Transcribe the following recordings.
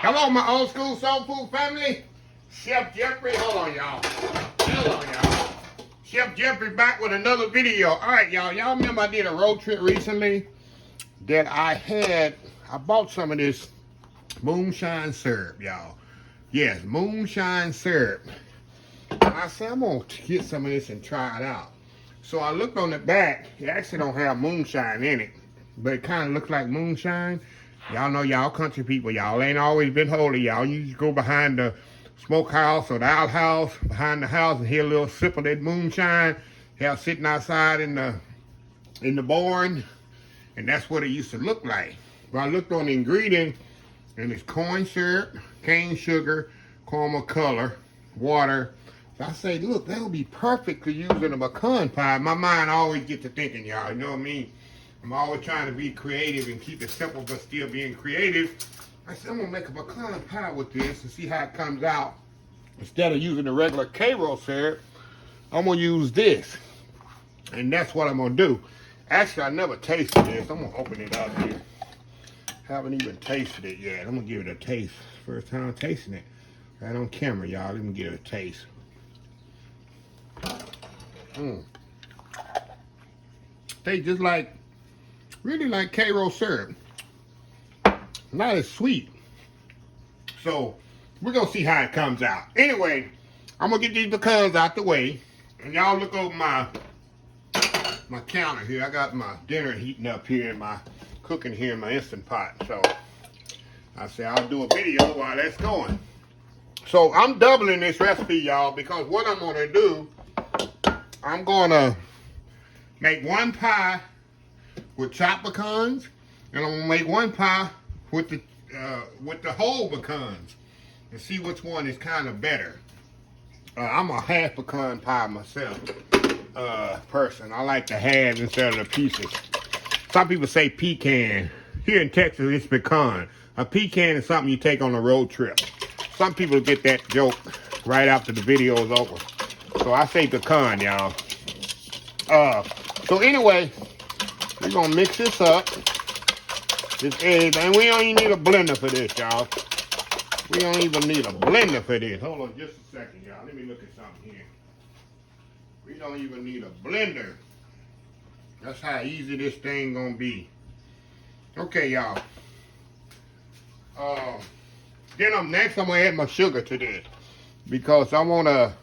Come on, my old school soul food family. Chef Jeffrey, hold on, y'all. Hold on, y'all. Chef Jeffrey back with another video. All right, y'all. Y'all remember I did a road trip recently that I bought some of this moonshine syrup, y'all. Yes, moonshine syrup. And I said, I'm going to get some of this and try it out. So I looked on the back. It actually don't have moonshine in it, but it kind of looks like moonshine. Y'all know y'all country people. Y'all ain't always been holy. Y'all usually go behind the smokehouse or the outhouse, behind the house, and hear a little sip of that moonshine. Have sitting outside in the barn, and that's what it used to look like. But I looked on the ingredients, and it's corn syrup, cane sugar, caramel color, water. So I say, look, that would be perfect to use in a pecan pie. My mind always gets to thinking, y'all. You know what I mean? I'm always trying to be creative and keep it simple, but still being creative. I said, I'm gonna make a pecan pie with this and see how it comes out. Instead of using the regular Karo syrup, I'm gonna use this. And that's what I'm gonna do. Actually, I never tasted this. I'm gonna open it up here. Haven't even tasted it yet. I'm gonna give it a taste. First time tasting it. Right on camera, y'all. Let me give it a taste. Tastes just like, really like Karo syrup. Not as sweet. So, we're gonna see how it comes out. Anyway, I'm gonna get these pecans out the way. And y'all look over my counter here. I got my dinner heating up here and my cooking here in my Instant Pot. So, I say I'll do a video while that's going. So, I'm doubling this recipe, y'all, because what I'm gonna do, I'm gonna make one pie with chopped pecans, and I'm gonna make one pie with the whole pecans, and see which one is kind of better. I'm a half pecan pie myself person. I like the halves instead of the pieces. Some people say pecan. Here in Texas, it's pecan. A pecan is something you take on a road trip. Some people get that joke right after the video is over. So I say pecan, y'all. So anyway, we're gonna mix this up. This egg, and we don't even need a blender for this, y'all. We don't even need a blender for this. Hold on just a second, y'all. Let me look at something here. We don't even need a blender. That's how easy this thing gonna be. Okay, y'all. Then next I'm gonna add my sugar to this, because I wanna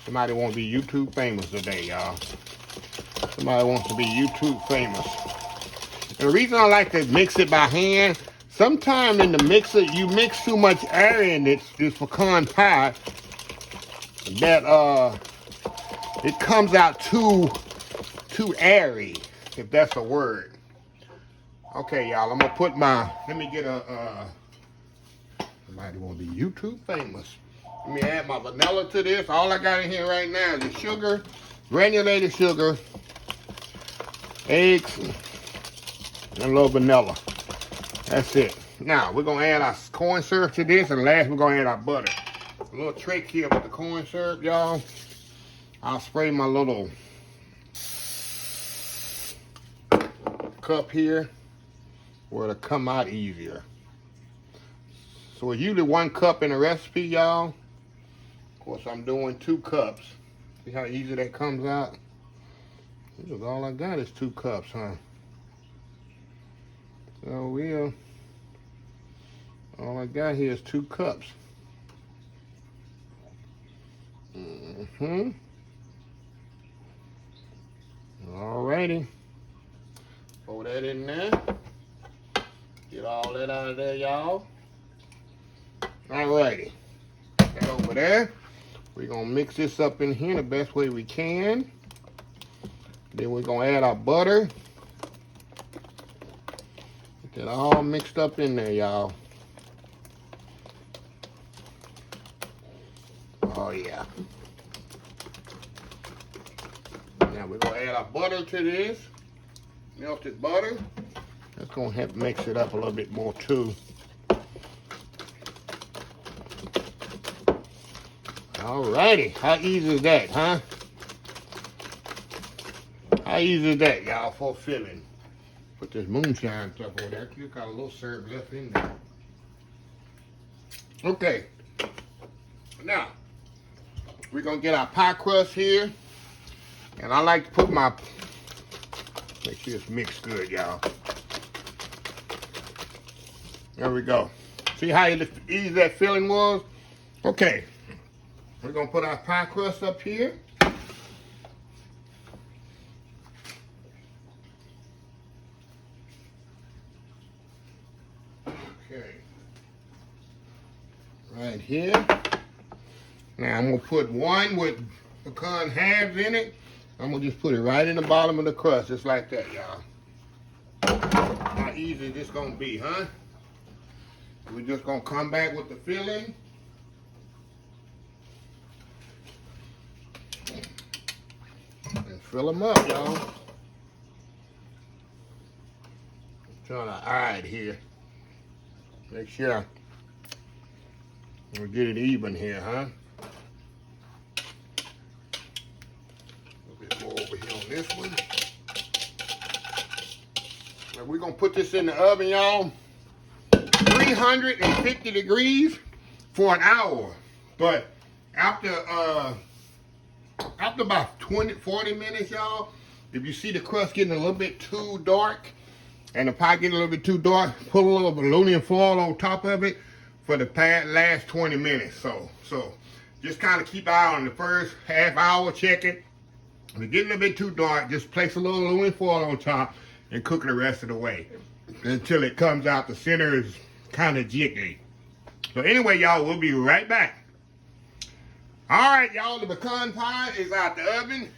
somebody wants to be YouTube famous today, y'all. Somebody wants to be YouTube famous. And the reason I like to mix it by hand, sometimes in the mixer you mix too much air in this pecan pie that it comes out too airy, if that's a word. Okay, y'all, I'm gonna put let me get somebody want to be YouTube famous. Let me add my vanilla to this. All I got in here right now is the sugar, granulated sugar, eggs, and a little vanilla. That's it. Now, we're going to add our corn syrup to this, and last we're going to add our butter. A little trick here with the corn syrup, y'all. I'll spray my little cup here where it'll come out easier. So it's usually 1 cup in a recipe, y'all. Of course, I'm doing 2 cups. See how easy that comes out? This is all I got is 2 cups, huh? So all I got here is 2 cups. Alrighty. Throw that in there. Get all that out of there, y'all. Alrighty. That over there. We're gonna mix this up in here the best way we can. Then we're gonna add our butter. Get it all mixed up in there, y'all. Oh yeah. Now we're gonna add our butter to this. Melted butter. That's gonna have to mix it up a little bit more too. Alrighty, how easy is that, huh? How easy is that, y'all, for filling? Put this moonshine stuff on there. You got a little syrup left in there. Okay. Now, we're going to get our pie crust here. And I like to put my, make sure it's mixed good, y'all. There we go. See how easy that filling was? Okay. We're going to put our pie crust up here. Okay. Right here. Now I'm going to put one with pecan halves in it. I'm going to just put it right in the bottom of the crust, just like that, y'all. How easy this going to be, huh? We're just going to come back with the filling. And fill them up, y'all. Trying to eye it here. Make sure we get it even here, huh? A little bit more over here on this one. Now we're gonna put this in the oven, y'all. 350 degrees for an hour. But after about 40 minutes, y'all, if you see the crust getting a little bit too dark and the pie getting a little bit too dark, put a little aluminum foil on top of it for the last 20 minutes. So just kind of keep an eye on the first half hour, check it. If it's getting a bit too dark, just place a little aluminum foil on top and cook it the rest of the way until it comes out. The center is kind of jiggly. So anyway, y'all, we'll be right back. All right, y'all, the pecan pie is out the oven.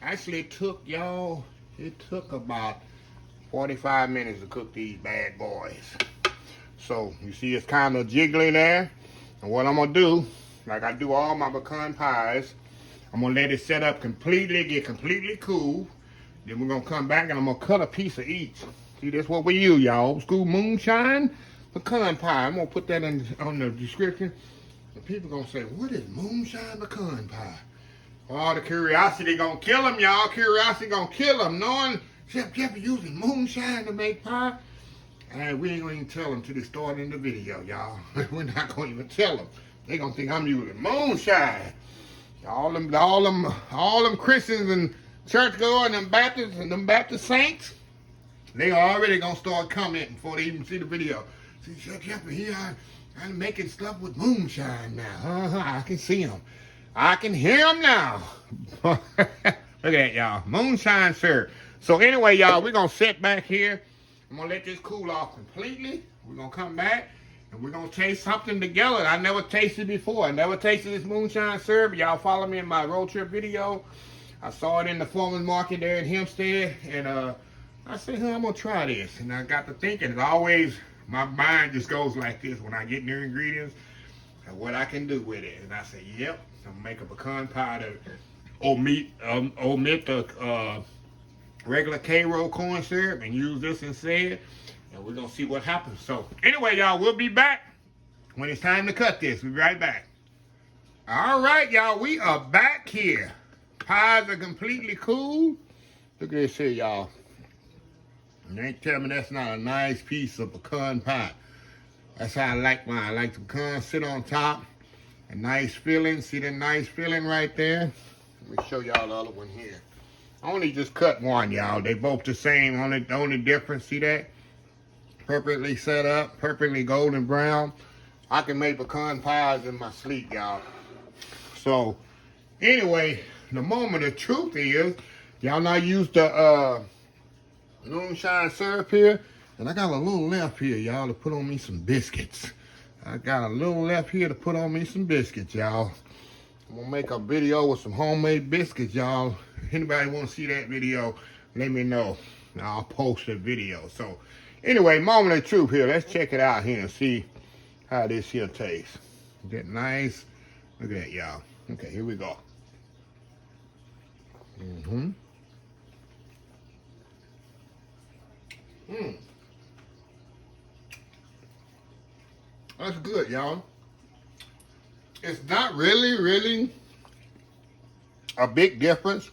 Actually, it took about 45 minutes to cook these bad boys. So you see it's kind of jiggly there. And what I'm gonna do, like I do all my pecan pies, I'm gonna let it set up completely, get completely cool. Then we're gonna come back and I'm gonna cut a piece of each. See, that's what we use, y'all. Old school moonshine pecan pie. I'm gonna put that on the description. And people gonna say, what is moonshine pecan pie? Oh, the curiosity gonna kill them, y'all. Curiosity gonna kill them. Knowing Chef Jeff is using moonshine to make pie. And we ain't gonna even tell them till they start in the video, y'all. We're not gonna even tell them. They gonna think I'm using moonshine. All them Christians and churchgoers and them Baptists and them Baptist saints, they already gonna start commenting before they even see the video. See, Chef Jeff here, I'm making stuff with moonshine now. I can see them. I can hear them now. Look at that, y'all. Moonshine syrup. So anyway, y'all, we're gonna sit back here. I'm gonna let this cool off completely. We're gonna come back and we're gonna taste something together I never tasted before. I never tasted this moonshine syrup. Y'all follow me in my road trip video. I saw it in the farmer's market there in Hempstead, and I said, huh, I'm gonna try this. And I got to thinking, as always, my mind just goes like this when I get new ingredients and what I can do with it. And I said, yep, I'm gonna make a pecan pie to omit the regular K-roll corn syrup and use this instead, and we're gonna see what happens. So anyway, y'all, we'll be back when it's time to cut this. We'll be right back. All right, y'all, we are back here. Pies are completely cool. Look at this here, y'all. And they tell me that's not a nice piece of pecan pie. That's how I like mine. I like the pecan sit on top. A nice filling. See the nice filling right there? Let me show y'all the other one here. I only just cut one, y'all. They both the same. The only difference, see that? Perfectly set up, perfectly golden brown. I can make pecan pies in my sleep, y'all. So, anyway, the moment of truth is, y'all not used the moonshine syrup here, and I got a little left here, y'all, to put on me some biscuits. I got a little left here to put on me some biscuits, y'all. I'm gonna make a video with some homemade biscuits, y'all. If anybody want to see that video, let me know. I'll post the video. So, anyway, moment of truth here. Let's check it out here and see how this here tastes. Is that nice? Look at that, y'all. Okay, here we go. That's good, y'all. It's not really a big difference.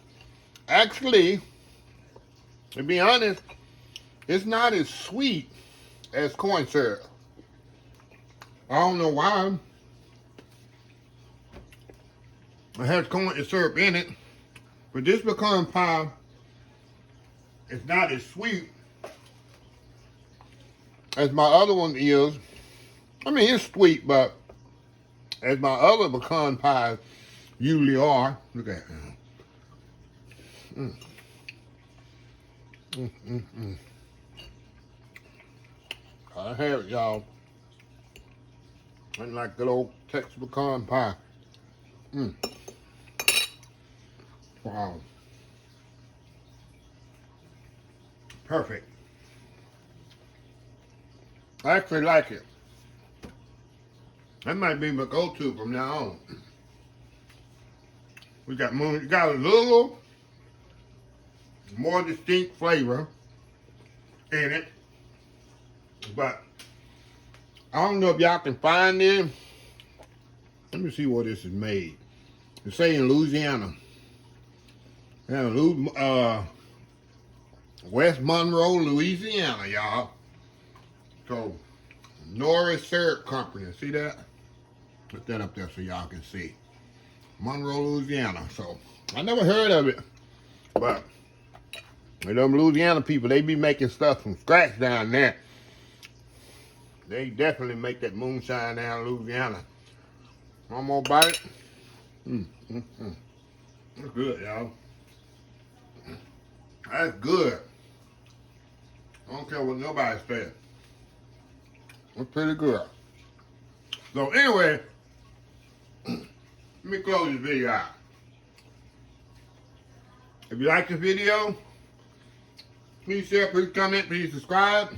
Actually, to be honest, it's not as sweet as corn syrup. I don't know why. It has corn syrup in it, but this pecan pie is not as sweet as my other one is. I mean, it's sweet, but as my other pecan pies usually are. Look at that. I have it, y'all. And like good old Texas pecan pie. Wow. Perfect. I actually like it. That might be my go-to from now on. We got a little more distinct flavor in it, but I don't know if y'all can find it. Let me see where this is made. It's saying in Louisiana. Yeah, West Monroe, Louisiana, y'all. So, Norris Syrup Company. See that? Put that up there so y'all can see. Monroe, Louisiana. So, I never heard of it. But, them Louisiana people, they be making stuff from scratch down there. They definitely make that moonshine down in Louisiana. One more bite. That's good, y'all. That's good. I don't care what nobody says. It's pretty good. So anyway, let me close this video out. If you like this video, please share, please comment, please subscribe.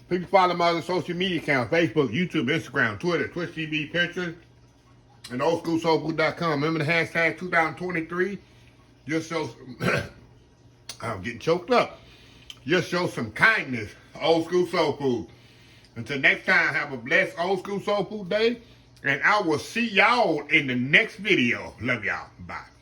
Please follow my other social media accounts: Facebook, YouTube, Instagram, Twitter, Twitch TV, Pinterest, and oldschoolsoulfood.com. Remember the hashtag 2023. Just show I'm getting choked up. Just show some kindness. Old School Soul Food. Until next time, have a blessed Old School Soul Food day. And I will see y'all in the next video. Love y'all. Bye.